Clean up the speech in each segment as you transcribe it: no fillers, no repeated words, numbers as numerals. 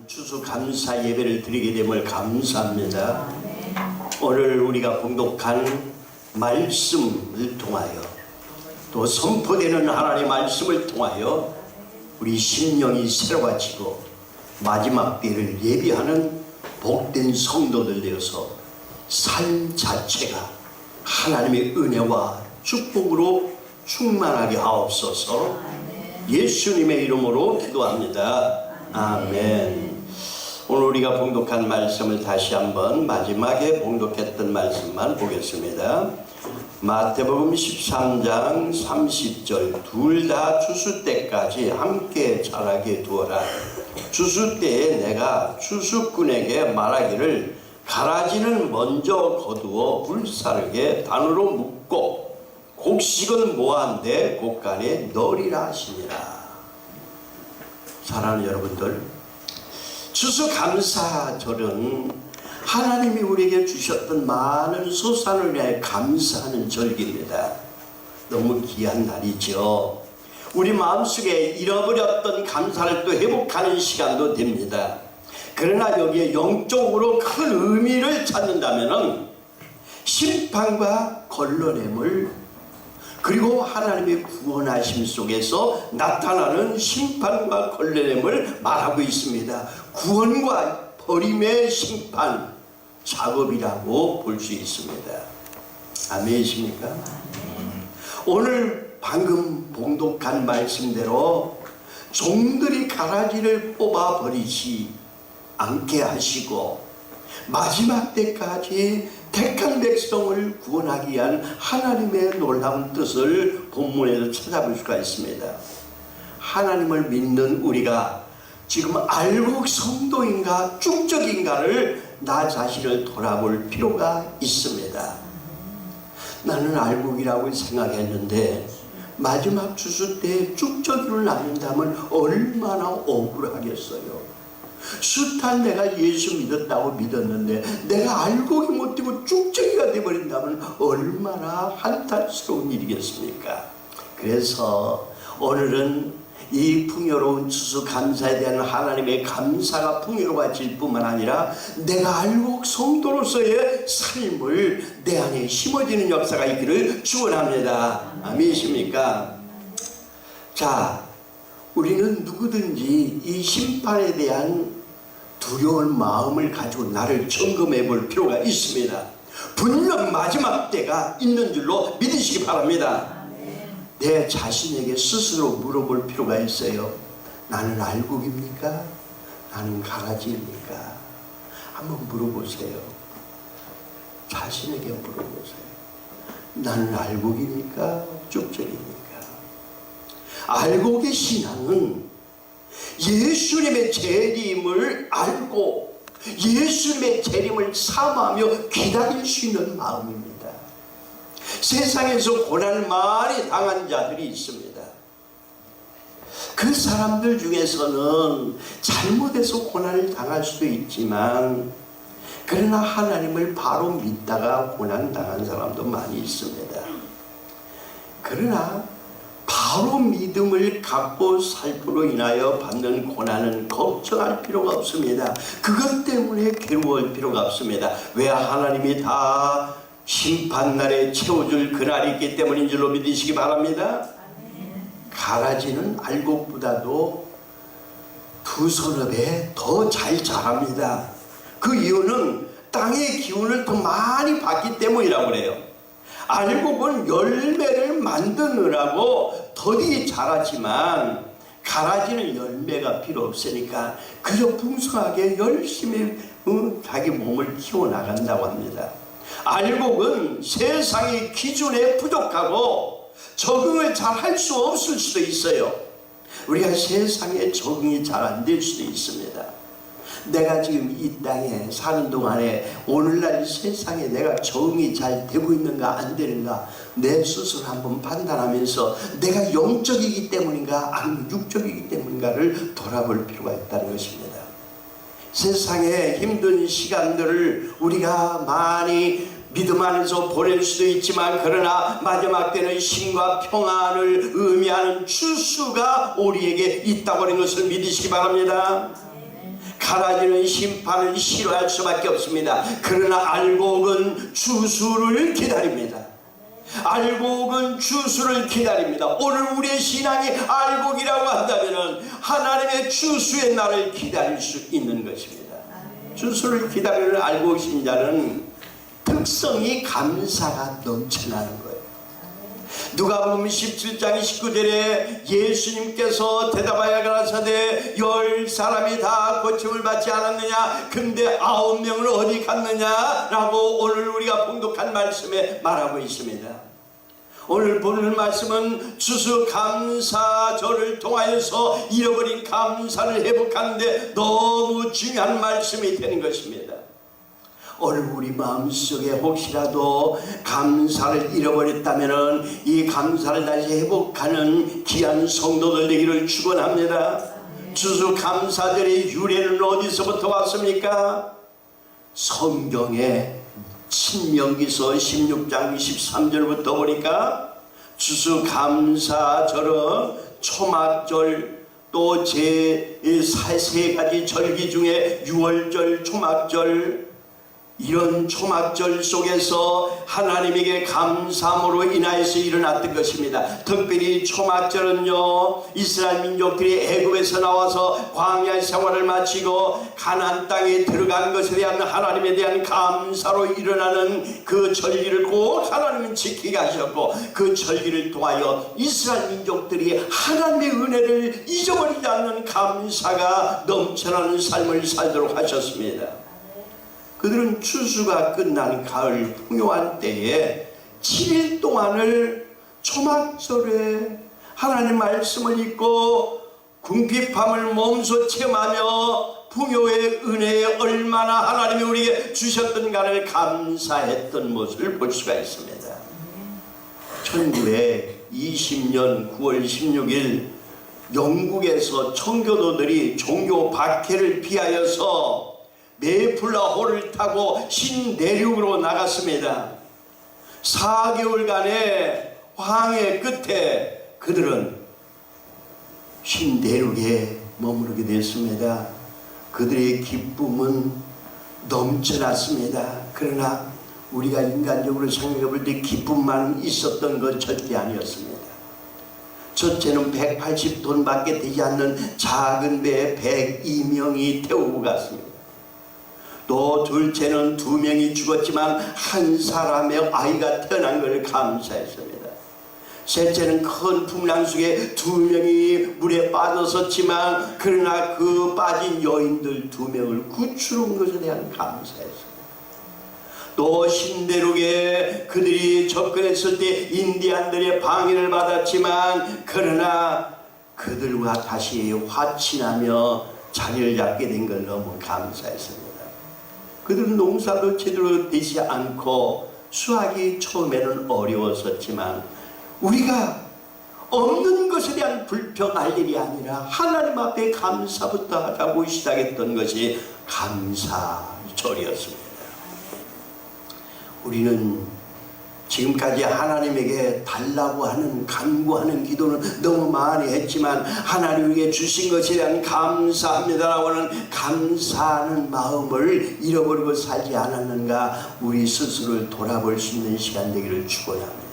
추수감사 예배를 드리게 됨을 감사합니다. 오늘 우리가 봉독한 말씀을 통하여 또 선포되는 하나님의 말씀을 통하여 우리 심령이 새로워지고 마지막 때를 예비하는 복된 성도들 되어서 삶 자체가 하나님의 은혜와 축복으로 충만하게 하옵소서. 예수님의 이름으로 기도합니다. 아멘. 오늘 우리가 봉독한 말씀을 다시 한번 마지막에 봉독했던 말씀만 보겠습니다. 마태복음 13장 30절 둘 다 추수 때까지 함께 자라게 두어라. 추수 때에 내가 추수꾼에게 말하기를 가라지는 먼저 거두어 불사르게 단으로 묶고 곡식은 모아한데 곡간에 넣으리라 하시니라. 사랑하는 여러분들, 추수감사절은 하나님이 우리에게 주셨던 많은 소산을 위해 감사하는 절기입니다. 너무 귀한 날이죠. 우리 마음속에 잃어버렸던 감사를 또 회복하는 시간도 됩니다. 그러나 여기에 영적으로 큰 의미를 찾는다면 심판과 걸러냄을 그리고 하나님의 구원하심 속에서 나타나는 심판과 걸러냄을 말하고 있습니다. 구원과 버림의 심판 작업이라고 볼 수 있습니다. 아멘이십니까? 오늘 방금 봉독한 말씀대로 종들이 가라지를 뽑아버리지 않게 하시고 마지막 때까지 택한 백성을 구원하기 위한 하나님의 놀라운 뜻을 본문에서 찾아볼 수가 있습니다. 하나님을 믿는 우리가 지금 알곡 성도인가 쭉적인가를 나 자신을 돌아볼 필요가 있습니다. 나는 알곡이라고 생각했는데 마지막 추수 때 쭉적이로 남는다면 얼마나 억울하겠어요. 숱한 내가 예수 믿었다고 믿었는데 내가 알곡이 못 되고 쭉적이가 되어버린다면 얼마나 한탄스러운 일이겠습니까? 그래서 오늘은 이 풍요로운 추수감사에 대한 하나님의 감사가 풍요로워질 뿐만 아니라 내가 알곡 성도로서의 삶을 내 안에 심어지는 역사가 있기를 축원합니다. 아멘이십니까? 자, 우리는 누구든지 이 심판에 대한 두려운 마음을 가지고 나를 점검해 볼 필요가 있습니다. 분명 마지막 때가 있는 줄로 믿으시기 바랍니다. 내 자신에게 스스로 물어볼 필요가 있어요. 나는 알곡입니까? 나는 가라지입니까? 한번 물어보세요. 자신에게 물어보세요. 나는 알곡입니까? 쭉적입니까? 알곡의 신앙은 예수님의 재림을 알고 예수님의 재림을 사모하며 기다릴 수 있는 마음입니다. 세상에서 고난을 많이 당한 자들이 있습니다. 그 사람들 중에서는 잘못해서 고난을 당할 수도 있지만 그러나 하나님을 바로 믿다가 고난 당한 사람도 많이 있습니다. 그러나 바로 믿음을 갖고 살므로 인하여 받는 고난은 걱정할 필요가 없습니다. 그것 때문에 괴로워할 필요가 없습니다. 왜? 하나님이 다 심판날에 채워줄 그날이 있기 때문인 줄로 믿으시기 바랍니다. 가라지는 알곡보다도 두 서너 배 더 잘 자랍니다. 그 이유는 땅의 기운을 더 많이 받기 때문이라고 그래요. 알곡은 열매를 만드느라고 더디 자라지만 가라지는 열매가 필요 없으니까 그저 풍성하게 열심히 자기 몸을 키워나간다고 합니다. 알곡은 세상의 기준에 부족하고 적응을 잘 할 수 없을 수도 있어요. 우리가 세상에 적응이 잘 안 될 수도 있습니다. 내가 지금 이 땅에 사는 동안에 오늘날 세상에 내가 적응이 잘 되고 있는가 안 되는가 내 스스로 한번 판단하면서 내가 영적이기 때문인가 아니면 육적이기 때문인가를 돌아볼 필요가 있다는 것입니다. 세상에 힘든 시간들을 우리가 많이 믿음 안에서 보낼 수도 있지만 그러나 마지막 때는 힘과 평안을 의미하는 추수가 우리에게 있다고 하는 것을 믿으시기 바랍니다. 사라지는 심판을 싫어할 수밖에 없습니다. 그러나 알곡은 추수를 기다립니다. 알곡은 추수를 기다립니다. 오늘 우리의 신앙이 알곡이라고 한다면 하나님의 추수의 날을 기다릴 수 있는 것입니다. 추수를 기다리는 알곡 신자는 특성이 감사가 넘쳐나는 거예요. 누가복음 17장 19절에 예수님께서 대답하여 가라사대 10사람이 다 고침을 받지 않았느냐, 근데 9명은 어디 갔느냐 라고 오늘 우리가 봉독한 말씀에 말하고 있습니다. 오늘 보는 말씀은 추수감사절을 통하여서 잃어버린 감사를 회복하는데 너무 중요한 말씀이 되는 것입니다. 오늘 우리 마음속에 혹시라도 감사를 잃어버렸다면 이 감사를 다시 회복하는 귀한 성도들 되기를 축원합니다. 추수감사절의 유래는 어디서부터 왔습니까? 성경에 신명기서 16장 23절부터 보니까 추수감사절은 초막절, 또 제 세 가지 절기 중에 유월절, 초막절, 이런 초막절 속에서 하나님에게 감사함으로 인하여서 일어났던 것입니다. 특별히 초막절은요, 이스라엘 민족들이 애굽에서 나와서 광야 생활을 마치고 가나안 땅에 들어간 것에 대한 하나님에 대한 감사로 일어나는 그 절기를 꼭 하나님은 지키게 하셨고, 그 절기를 통하여 이스라엘 민족들이 하나님의 은혜를 잊어버리지 않는 감사가 넘쳐나는 삶을 살도록 하셨습니다. 그들은 추수가 끝난 가을 풍요한 때에 7일 동안을 초막절에 하나님 말씀을 읽고 궁핍함을 몸소 체험하며 풍요의 은혜에 얼마나 하나님이 우리에게 주셨던가를 감사했던 모습을 볼 수가 있습니다. 1920년 9월 16일 영국에서 청교도들이 종교 박해를 피하여서 메이플라호를 타고 신대륙으로 나갔습니다. 4개월간의 황해 끝에 그들은 신대륙에 머무르게 됐습니다. 그들의 기쁨은 넘쳐났습니다. 그러나 우리가 인간적으로 생각해 볼 때 기쁨만 있었던 건 절대 아니었습니다. 첫째는 180톤밖에 되지 않는 작은 배에 102명이 태우고 갔습니다. 또 둘째는 2명이 죽었지만 한 사람의 아이가 태어난 것을 감사했습니다. 셋째는 큰 풍랑 속에 2명이 물에 빠졌었지만 그러나 그 빠진 여인들 2명을 구출한 것에 대한 감사했습니다. 또 신대륙에 그들이 접근했을 때 인디안들의 방해를 받았지만 그러나 그들과 다시 화친하며 자리를 잡게 된 걸 너무 감사했습니다. 그들은 농사도 제대로 되지 않고 수확이 처음에는 어려웠었지만 우리가 없는 것에 대한 불평할 일이 아니라 하나님 앞에 감사부터 하자고 시작했던 것이 감사절이었습니다. 우리는 지금까지 하나님에게 달라고 하는 간구하는 기도는 너무 많이 했지만 하나님에게 주신 것에 대한 감사합니다라고 하는 감사하는 마음을 잃어버리고 살지 않았는가, 우리 스스로를 돌아볼 수 있는 시간 되기를 축원합니다.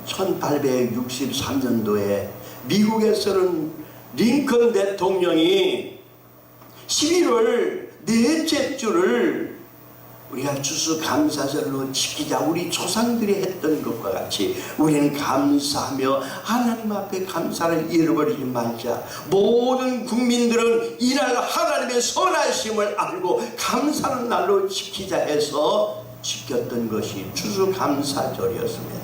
1863년도에 미국에서는 링컨 대통령이 11월 넷째 주를 우리가 추수감사절로 지키자, 우리 조상들이 했던 것과 같이 우리는 감사하며 하나님 앞에 감사를 잃어버리지 말자. 모든 국민들은 이날 하나님의 선하심을 알고 감사하는 날로 지키자 해서 지켰던 것이 추수감사절이었습니다.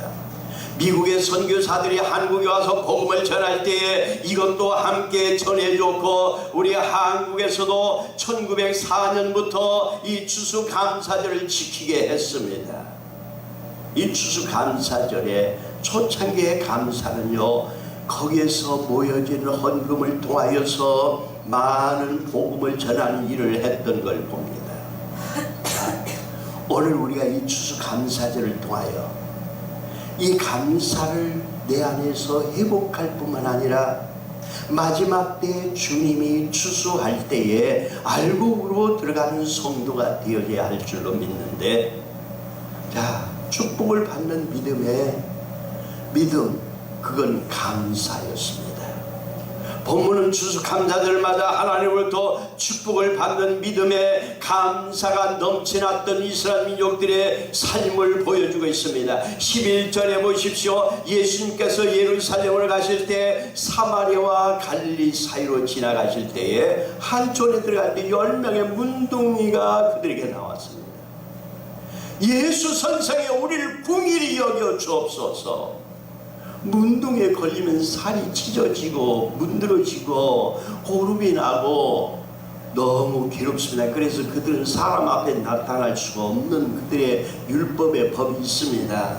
미국의 선교사들이 한국에 와서 복음을 전할 때에 이것도 함께 전해줬고, 우리 한국에서도 1904년부터 이 추수감사절을 지키게 했습니다. 이 추수감사절에 초창기의 감사는요, 거기에서 모여지는 헌금을 통하여서 많은 복음을 전하는 일을 했던 걸 봅니다. 오늘 우리가 이 추수감사절을 통하여 이 감사를 내 안에서 회복할 뿐만 아니라 마지막 때 주님이 추수할 때에 알곡으로 들어가는 성도가 되어야 할 줄로 믿는데, 자, 축복을 받는 믿음, 그건 감사였습니다. 본문은 추수감사절마다 하나님으로부터 축복을 받는 믿음에 감사가 넘쳐났던 이스라엘 민족들의 삶을 보여주고 있습니다. 11절에 보십시오. 예수님께서 예루살렘을 가실 때 사마리아와 갈릴리 사이로 지나가실 때에 한 촌에 들어갈 때 10명의 문둥이가 그들에게 나왔습니다. 예수 선생에 우리를 궁일이 여겨 주옵소서. 문둥이에 걸리면 살이 찢어지고 문드러지고 호흡이 나고 너무 괴롭습니다. 그래서 그들은 사람 앞에 나타날 수가 없는 그들의 율법의 법이 있습니다.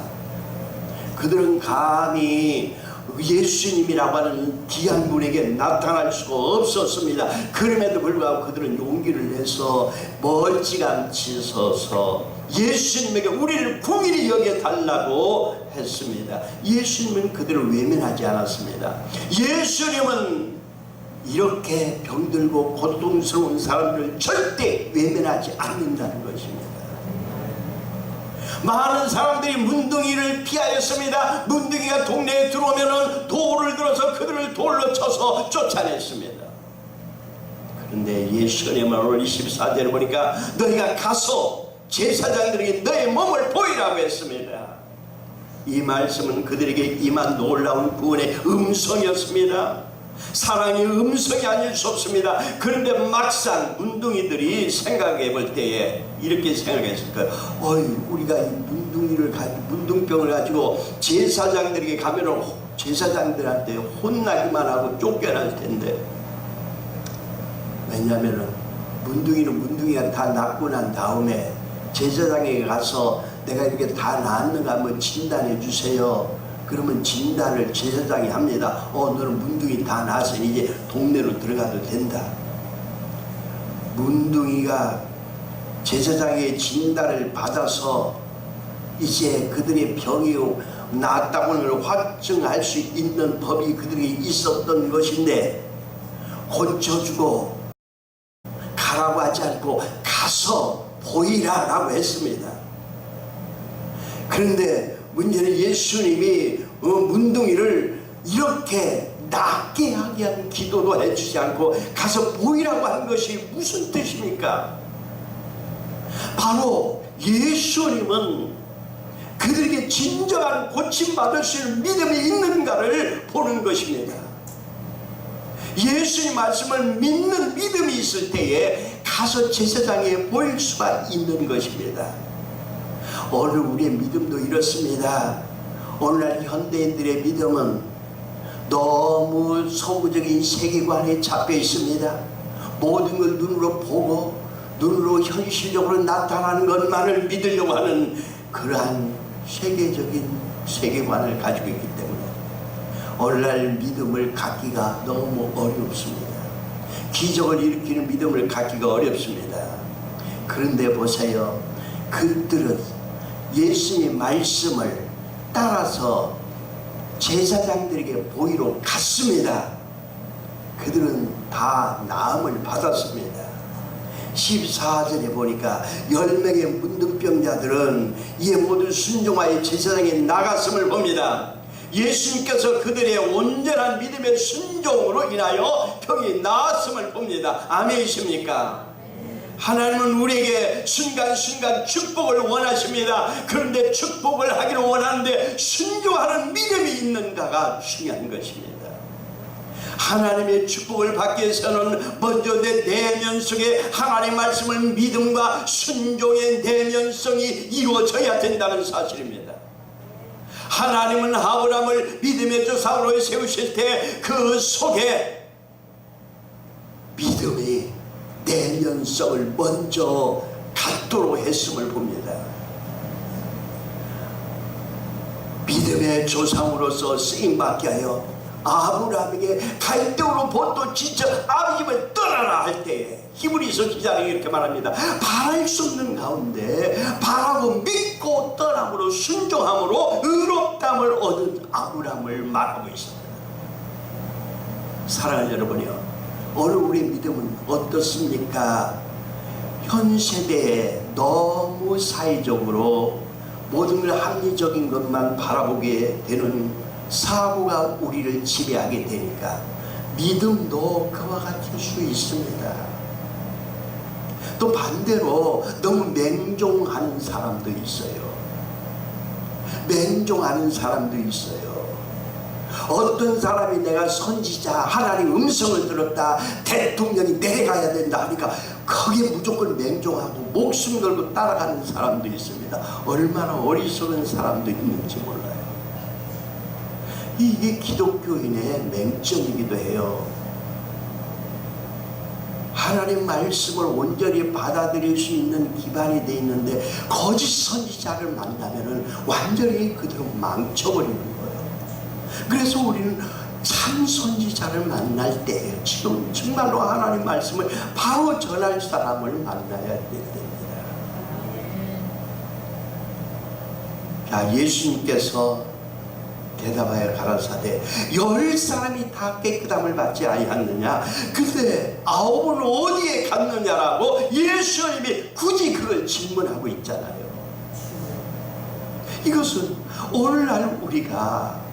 그들은 감히 예수님이라고 하는 귀한 분에게 나타날 수가 없었습니다. 그럼에도 불구하고 그들은 용기를 내서 멀찌감치 서서 예수님에게 우리를 궁일이 여겨달라고 했습니다. 예수님은 그들을 외면하지 않았습니다. 예수님은 이렇게 병들고 고통스러운 사람들을 절대 외면하지 않는다는 것입니다. 많은 사람들이 문둥이를 피하였습니다. 문둥이가 동네에 들어오면 돌을 들어서 그들을 돌로 쳐서 쫓아냈습니다. 그런데 예수님은 오늘 24절에 보니까 너희가 가서 제사장들에게 너의 몸을 보이라고 했습니다. 이 말씀은 그들에게 임한 놀라운 구원의 음성이었습니다. 사랑의 음성이 아닐 수 없습니다. 그런데 막상 문둥이들이 생각해 볼 때에 이렇게 생각했을 거예요. 우리가 이 문둥병을 가지고 제사장들에게 가면 제사장들한테 혼나기만 하고 쫓겨날 텐데, 왜냐하면 문둥이가 다 낫고 난 다음에 제사장에게 가서 내가 이렇게 다 나았는가 한번 진단해 주세요. 그러면 진단을 제사장이 합니다. 너는 문둥이 다 나서 이제 동네로 들어가도 된다. 문둥이가 제사장의 진단을 받아서 이제 그들의 병이 낫다고 확증할 수 있는 법이 그들에게 있었던 것인데, 고쳐주고 가라고 하지 않고 가서 보이라 라고 했습니다. 그런데 문제는 예수님이 문둥이를 이렇게 낫게 하게 한 기도도 해주지 않고 가서 보이라고 한 것이 무슨 뜻입니까? 바로 예수님은 그들에게 진정한 고침받을 수 있는 믿음이 있는가를 보는 것입니다. 예수님 말씀을 믿는 믿음이 있을 때에 가서 제사장에 보일 수가 있는 것입니다. 오늘 우리의 믿음도 이렇습니다. 오늘날 현대인들의 믿음은 너무 서구적인 세계관에 잡혀 있습니다. 모든 걸 눈으로 보고 눈으로 현실적으로 나타나는 것만을 믿으려고 하는 그러한 세계적인 세계관을 가지고 있기 때문에 오늘날 믿음을 갖기가 너무 어렵습니다. 기적을 일으키는 믿음을 갖기가 어렵습니다. 그런데 보세요. 그들은 예수님의 말씀을 따라서 제사장들에게 보이러 갔습니다. 그들은 다 나음을 받았습니다. 14절에 보니까 10명의 문둥병자들은 이에 모두 순종하여 제사장에 나갔음을 봅니다. 예수님께서 그들의 온전한 믿음의 순종으로 인하여 병이 나았음을 봅니다. 아멘이십니까? 하나님은 우리에게 순간순간 축복을 원하십니다. 그런데 축복을 하기를 원하는데 순종하는 믿음이 있는가가 중요한 것입니다. 하나님의 축복을 받기 위해서는 먼저 내 내면 속에 하나님 말씀을 믿음과 순종의 내면성이 이루어져야 된다는 사실입니다. 하나님은 아브라함을 믿음의 조상으로 세우실 때 그 속에 믿음의 내면성을 먼저 갖도록 했음을 봅니다. 믿음의 조상으로서 쓰임받게 하여 아브라함에게 갈대우로 본토 지쳐 아버지 집을 떠나라 할 때에 히브리서 기자는 이렇게 말합니다. 바랄 수 없는 가운데 바라고 믿고 떠남으로 순종함으로 의롭다함을 얻은 아브라함을 말하고 있습니다. 사랑하는 여러분이요, 오늘 우리의 믿음은 어떻습니까? 현 세대에 너무 사회적으로 모든 걸 합리적인 것만 바라보게 되는 사고가 우리를 지배하게 되니까 믿음도 그와 같을 수 있습니다. 또 반대로 너무 맹종하는 사람도 있어요. 맹종하는 사람도 있어요. 어떤 사람이 내가 선지자, 하나님 음성을 들었다, 대통령이 내려가야 된다 하니까 거기에 무조건 맹종하고 목숨 걸고 따라가는 사람도 있습니다. 얼마나 어리석은 사람도 있는지 몰라요. 이게 기독교인의 맹점이기도 해요. 하나님 말씀을 온전히 받아들일 수 있는 기반이 돼 있는데 거짓 선지자를 만나면은 완전히 그대로 망쳐버리는 거예요. 그래서 우리는 참 선지자를 만날 때 지금 정말로 하나님 말씀을 바로 전할 사람을 만나야 됩니다. 자, 예수님께서 대답하여 가라사대 10사람이 다 깨끗함을 받지 아니하느냐, 근데 9은 어디에 갔느냐라고 예수님이 굳이 그걸 질문하고 있잖아요. 이것은 오늘날 우리가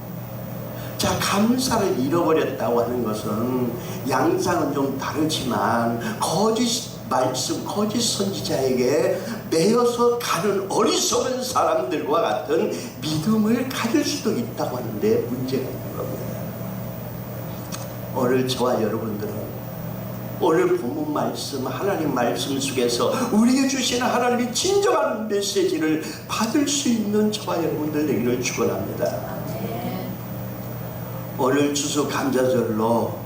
자, 감사를 잃어버렸다고 하는 것은 양상은 좀 다르지만 거짓 말씀, 거짓 선지자에게 매여서 가는 어리석은 사람들과 같은 믿음을 가질 수도 있다고 하는데 문제가 있는 겁니다. 오늘 저와 여러분들은 오늘 본문 말씀, 하나님 말씀 속에서 우리에게 주시는 하나님의 진정한 메시지를 받을 수 있는 저와 여러분들 되기를 축원합니다. 오늘 추수감사절로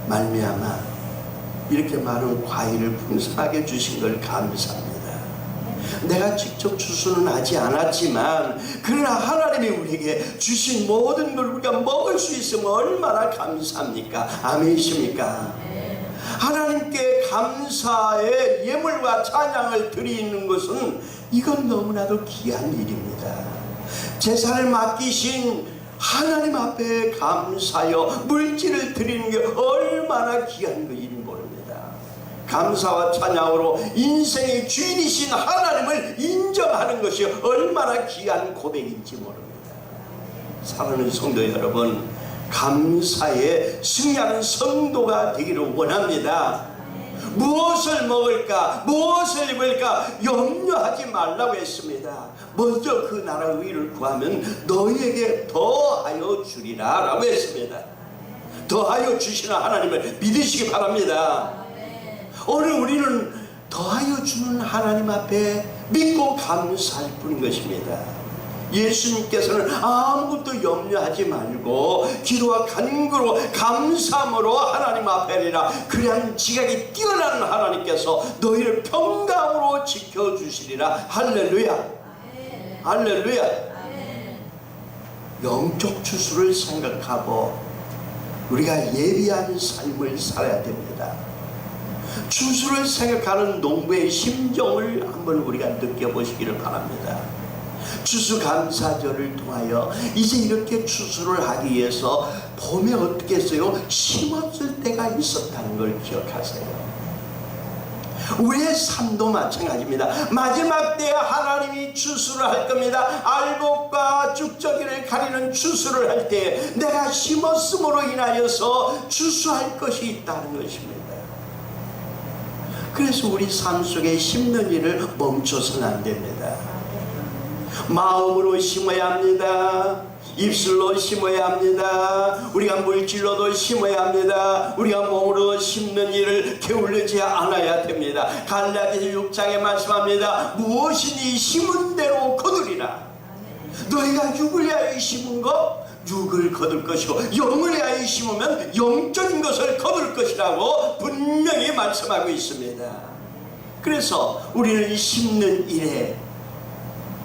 말미암아 이렇게 많은 과일을 풍성하게 주신 걸 감사합니다. 내가 직접 추수는 하지 않았지만 그러나 하나님이 우리에게 주신 모든 걸 우리가 먹을 수 있으면 얼마나 감사합니까? 아멘이십니까? 하나님께 감사의 예물과 찬양을 드리는 것은 이건 너무나도 귀한 일입니다. 제사를 맡기신 하나님 앞에 감사하여 물질을 드리는 게 얼마나 귀한 것인지 모릅니다. 감사와 찬양으로 인생의 주인이신 하나님을 인정하는 것이 얼마나 귀한 고백인지 모릅니다. 사랑하는 성도 여러분, 감사에 승리하는 성도가 되기를 원합니다. 무엇을 먹을까, 무엇을 입을까 염려하지 말라고 했습니다. 먼저 그 나라 의를 구하면 너희에게 더하여 주리라 라고 했습니다. 더하여 주시는 하나님을 믿으시기 바랍니다. 오늘 우리는 더하여 주는 하나님 앞에 믿고 감사할 뿐인 것입니다. 예수님께서는 아무것도 염려하지 말고 기도와 간구로 감사함으로 하나님 앞에 하리라. 그냥 지각이 뛰어나는 하나님께서 너희를 평강으로 지켜주시리라. 할렐루야, 할렐루야. 영적 추수를 생각하고 우리가 예비한 삶을 살아야 됩니다. 추수를 생각하는 농부의 심정을 한번 우리가 느껴보시기를 바랍니다. 추수감사절을 통하여 이제 이렇게 추수를 하기 위해서 봄에 어떻게 했어요? 심었을 때가 있었다는 걸 기억하세요. 우리의 삶도 마찬가지입니다. 마지막 때에 하나님이 추수를 할 겁니다. 알곡과 쭉저기를 가리는 추수를 할 때 내가 심었음으로 인하여서 추수할 것이 있다는 것입니다. 그래서 우리 삶 속에 심는 일을 멈춰서는 안 됩니다. 마음으로 심어야 합니다. 입술로 심어야 합니다. 우리가 물질로도 심어야 합니다. 우리가 몸으로 심는 일을 게을르지 않아야 됩니다. 갈라디아서 6장에 말씀합니다. 무엇이니 심은 대로 거두리라. 너희가 육을 위하여 심은 것 육을 거둘 것이고 영을 위하여 심으면 영적인 것을 거둘 것이라고 분명히 말씀하고 있습니다. 그래서 우리는 심는 일에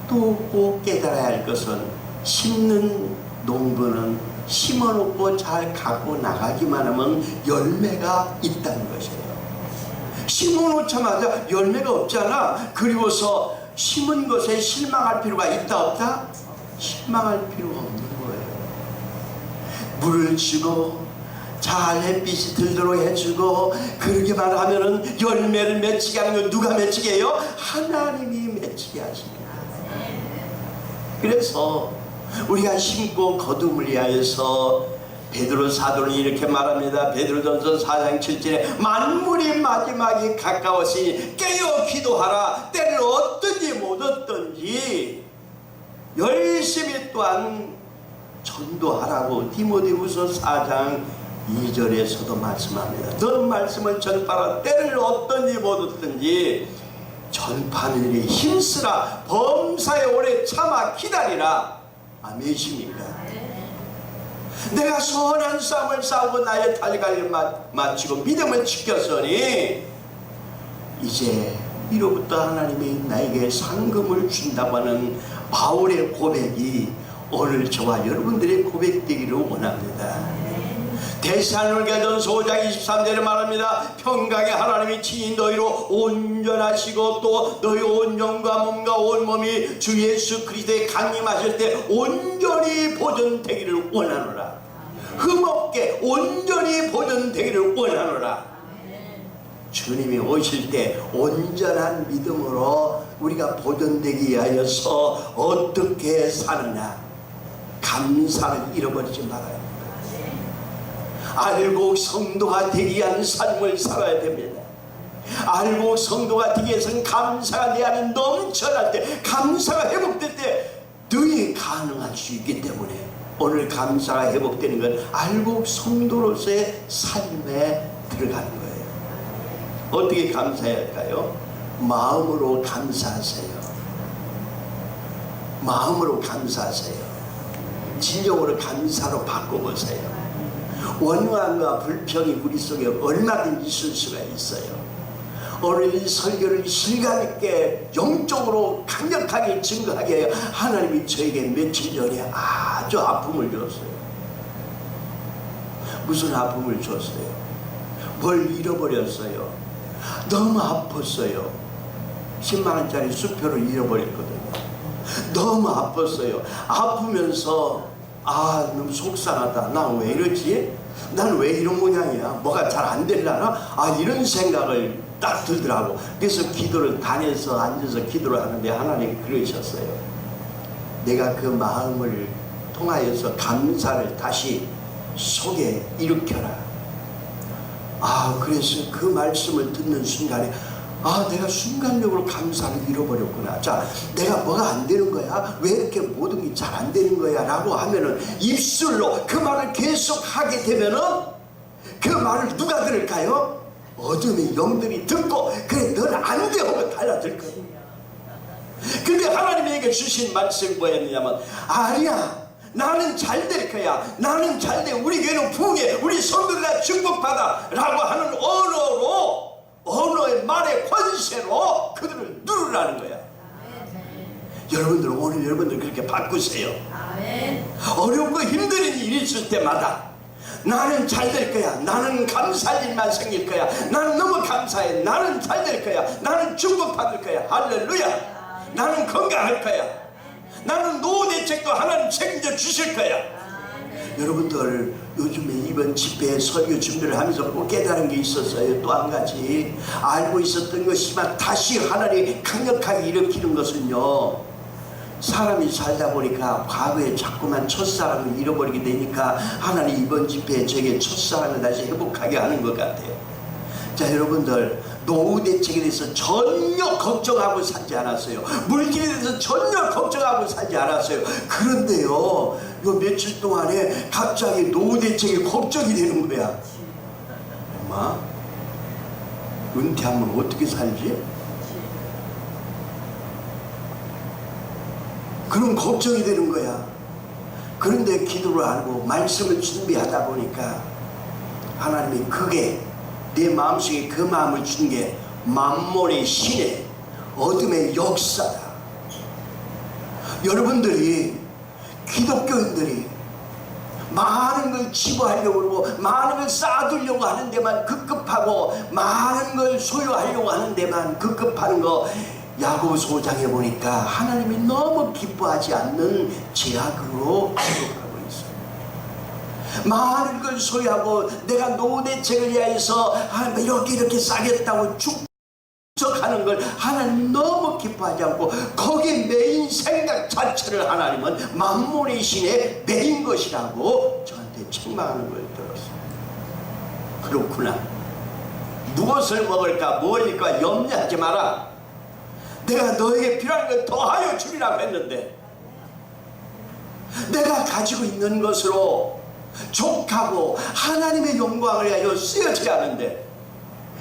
또 꼭 깨달아야 할 것은 심는 농부는 심어놓고 잘 갖고 나가기만 하면 열매가 있다는 것이에요. 심어놓자마자 열매가 없잖아. 그리고서 심은 것에 실망할 필요가 있다 없다? 실망할 필요가 없는 거예요. 물을 주고 잘 햇빛이 들도록 해주고, 그러기만 하면은 열매를 맺히게 하는 건 누가 맺히게 해요? 하나님이 맺히게 하십니다. 그래서 우리가 심고 거둠을 위하여서 베드로 사도는 이렇게 말합니다. 베드로전서 4장 7절에 만물이 마지막이 가까웠으니 깨어 기도하라. 때를 얻든지 못 얻든지 열심히 또한 전도하라고 디모데후서 4장 2절에서도 말씀합니다. 너는 말씀을 전파하라. 때를 얻든지 못 얻든지 전파하는 일에 힘쓰라. 범사에 오래 참아 기다리라. 아멘이십니까? 내가 선한 싸움을 싸우고 나의 달걀을 마치고 믿음을 지켰으니 이제 이로부터 하나님이 나에게 상금을 준다고 하는 바울의 고백이 오늘 저와 여러분들의 고백되기를 원합니다. 데살로니가전서 5장 23절에 말합니다. 평강의 하나님이 친히 너희로 온전하시고 또 너희 온 영과 몸과 온 몸이 주 예수 그리스도에 강림하실 때 온전히 보존되기를 원하노라. 흠없게 온전히 보존되기를 원하노라. 주님이 오실 때 온전한 믿음으로 우리가 보존되기 위하여서 어떻게 사느냐? 감사를 잃어버리지 말아요. 알고 성도가 되기 위한 삶을 살아야 됩니다. 알고 성도가 되기 위해서는 감사가 내 안에 넘쳐날 때, 감사가 회복될 때 능히 가능할 수 있기 때문에 오늘 감사가 회복되는 건 알고 성도로서의 삶에 들어가는 거예요. 어떻게 감사해야 할까요? 마음으로 감사하세요. 마음으로 감사하세요. 진정으로 감사로 바꿔보세요. 원망과 불평이 우리 속에 얼마든지 있을 수가 있어요. 오늘 이 설교를 실감있게 영적으로 강력하게 증거하게 해요. 하나님이 저에게 며칠 전에 아주 아픔을 줬어요. 무슨 아픔을 줬어요? 뭘 잃어버렸어요. 너무 아팠어요. 10만원짜리 수표를 잃어버렸거든요. 너무 아팠어요. 아프면서 너무 속상하다. 난 왜 이러지? 난 왜 이런 모양이야? 뭐가 잘 안 되려나? 이런 생각을 딱 들더라고. 그래서 기도를 다녀서 앉아서 기도를 하는데 하나님이 그러셨어요. 내가 그 마음을 통하여서 감사를 다시 속에 일으켜라. 그래서 그 말씀을 듣는 순간에 내가 순간적으로 감사를 잃어버렸구나. 자, 내가 뭐가 안 되는 거야? 왜 이렇게 모든 게 잘 안 되는 거야? 라고 하면은 입술로 그 말을 계속 하게 되면은 그 말을 누가 들을까요? 어둠의 영들이 듣고 그래 너는 안 돼 하고 달라들 거예요. 근데 하나님에게 주신 말씀이 뭐였냐면 아니야. 나는 잘 될 거야. 나는 잘 돼. 우리 교회는 부흥해. 우리 성도들 다 축복받아. 라고 하는 언어의 말의 권세로 그들을 누르라는 거야. 여러분들 오늘 여러분들 그렇게 바꾸세요. 어렵고 힘든 일이 있을 때마다 나는 잘 될 거야. 나는 감사할 일만 생길 거야. 나는 너무 감사해. 나는 잘 될 거야. 나는 축복받을 거야. 할렐루야. 나는 건강할 거야. 나는 노후 대책도 하나님 책임져 주실 거야. 여러분들 요즘에 이번 집회 설교 준비를 하면서 꼭 깨달은 게 있었어요. 또 한 가지 알고 있었던 것이지만 다시 하나님이 강력하게 일으키는 것은요, 사람이 살다 보니까 과거에 자꾸만 첫사랑을 잃어버리게 되니까 하나님 이번 집회에 저에게 첫사랑을 다시 회복하게 하는 것 같아요. 자, 여러분들 노후 대책에 대해서 전혀 걱정하고 살지 않았어요. 물질에 대해서 전혀 걱정하고 살지 않았어요. 그런데요, 요 며칠 동안에 갑자기 노후 대책이 걱정이 되는 거야. 엄마, 은퇴하면 어떻게 살지? 그런 걱정이 되는 거야. 그런데 기도를 하고 말씀을 준비하다 보니까 하나님이 그게 내 마음속에 그 마음을 준 게 만몬의 신의 어둠의 역사다. 여러분들이 기독교인들이 많은 걸 치부하려고 그러고 많은 걸 쌓아두려고 하는 데만 급급하고 많은 걸 소유하려고 하는 데만 급급하는 거, 야고보서 5장에 보니까 하나님이 너무 기뻐하지 않는 제약으로 기록하고 있어요. 많은 걸 소유하고 내가 노후대책을 위하여서 이렇게 싸겠다고 축적하는 걸 하나님 너무 기뻐하지 않고 거기에 메인 생각 자체를 하나님은 만몬의 신에 메인 것이라고 저한테 책망하는 걸 들었어요. 그렇구나. 무엇을 먹을까 무엇일까 염려하지 마라. 내가 너에게 필요한 걸 더하여 주리라고 했는데 내가 가지고 있는 것으로 족하고 하나님의 영광을 위하여 쓰여져야 하는데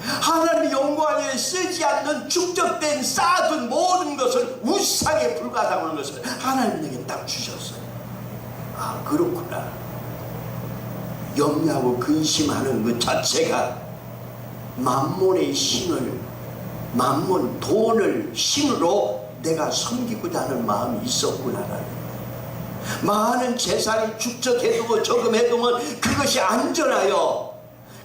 하나님의 영광을 위하여 쓰지 않는 축적된 쌓아둔 모든 것을 우상에 불과하다는 것을 하나님 내게 딱 주셨어요. 아 그렇구나. 염려하고 근심하는 것 자체가 만몬의 신을 만몬 돈을 신으로 내가 섬기고자 하는 마음이 있었구나라는 많은 재산이 축적해두고 저금해두면 그것이 안전하여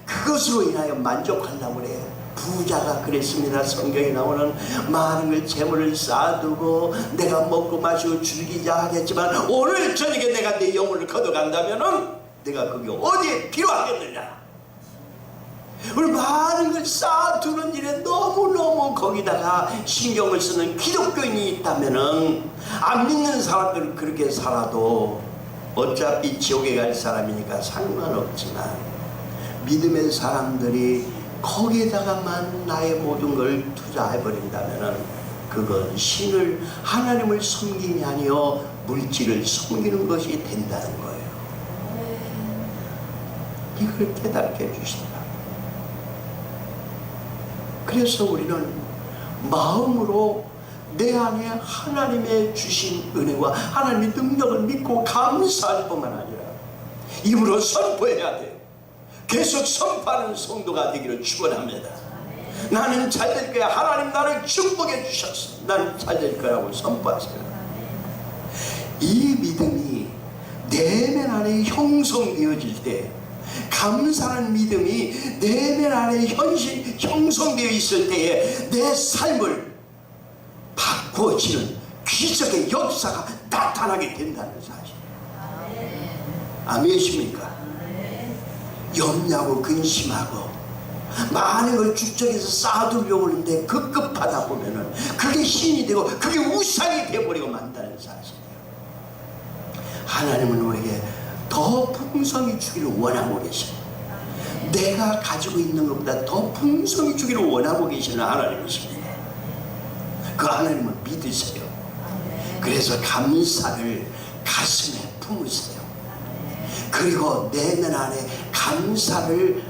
그것으로 인하여 만족하려고 그래요. 부자가 그랬습니다. 성경에 나오는 많은 걸 재물을 쌓아두고 내가 먹고 마시고 즐기자 하겠지만 오늘 저녁에 내가 내 영혼을 거둬간다면은 내가 그게 어디에 필요하겠느냐. 우리 많은 걸 쌓아두는 일에 너무너무 거기다가 신경을 쓰는 기독교인이 있다면은 안 믿는 사람들은 그렇게 살아도 어차피 지옥에 갈 사람이니까 상관없지만 믿음의 사람들이 거기에다가만 나의 모든 걸 투자해버린다면은 그건 신을 하나님을 섬김이 아니여 물질을 섬기는 것이 된다는 거예요. 이걸 깨닫게 해주신다. 그래서 우리는 마음으로 내 안에 하나님의 주신 은혜와 하나님의 능력을 믿고 감사할 뿐만 아니라 입으로 선포해야 돼요. 계속 선포하는 성도가 되기를 축원합니다. 나는 잘 될 거야. 하나님 나를 축복해 주셨어. 나는 잘 될 거라고 선포하세요. 이 믿음이 내면 안에 형성되어질 때 감사하는 믿음이 내면 안에 형성되어 있을 때에 내 삶을 바꾸어지는 기적의 역사가 나타나게 된다는 사실이에요. 아멘이십니까? 염려하고 근심하고 많은 걸 축적해서 쌓아두려고 하는데 급급하다 보면은 그게 신이 되고 그게 우상이 되어버리고 만다는 사실이에요. 하나님은 우리에게 더 풍성히 주기를 원하고 계십니다. 내가 가지고 있는 것보다 더 풍성히 주기를 원하고 계시는 하나님이십니다. 그 하나님을 믿으세요. 그래서 감사를 가슴에 품으세요. 그리고 내면 안에 감사를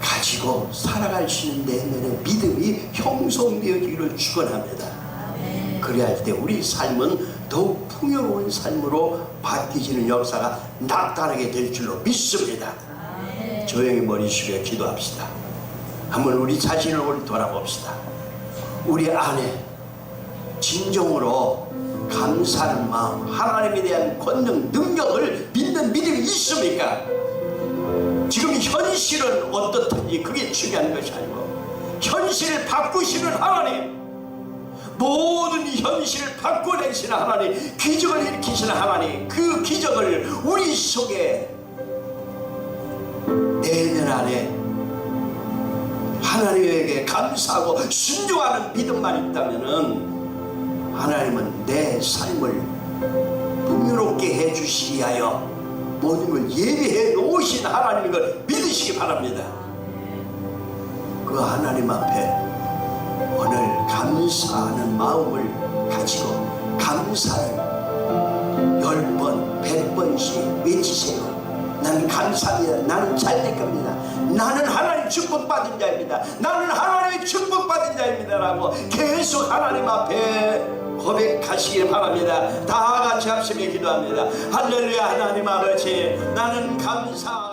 가지고 살아갈 수 있는 내면의 믿음이 형성되어지기를 축원합니다. 그래야 할 때 우리 삶은 더욱 풍요로운 삶으로 바뀌어지는 역사가 나타나게 될 줄로 믿습니다. 조용히 머리 숙여 기도합시다. 한번 우리 자신을 우리 돌아봅시다. 우리 안에 진정으로 감사하는 마음, 하나님에 대한 권능, 능력을 믿는 믿음이 있습니까? 지금 현실은 어떻든지 그게 중요한 것이 아니고 현실을 바꾸시는 하나님, 모든 현실을 바꿔내시는 하나님, 기적을 일으키시는 하나님, 그 기적을 우리 속에 내면 안에 하나님에게 감사하고 순종하는 믿음만 있다면은 하나님은 내 삶을 풍요롭게 해주시기 위하여 모든 걸 예비해 놓으신 하나님인 걸 믿으시기 바랍니다. 그 하나님 앞에 오늘 감사하는 마음을 가지고 감사를 10번, 100번씩 외치세요. 나는 감사합니다. 나는 잘 될 겁니다. 나는 하나님 축복받은 자입니다. 나는 하나님의 축복받은 자입니다 라고 계속 하나님 앞에 고백하시길 바랍니다. 다 같이 합심해 기도합니다. 할렐루야. 하나님 아버지, 나는 감사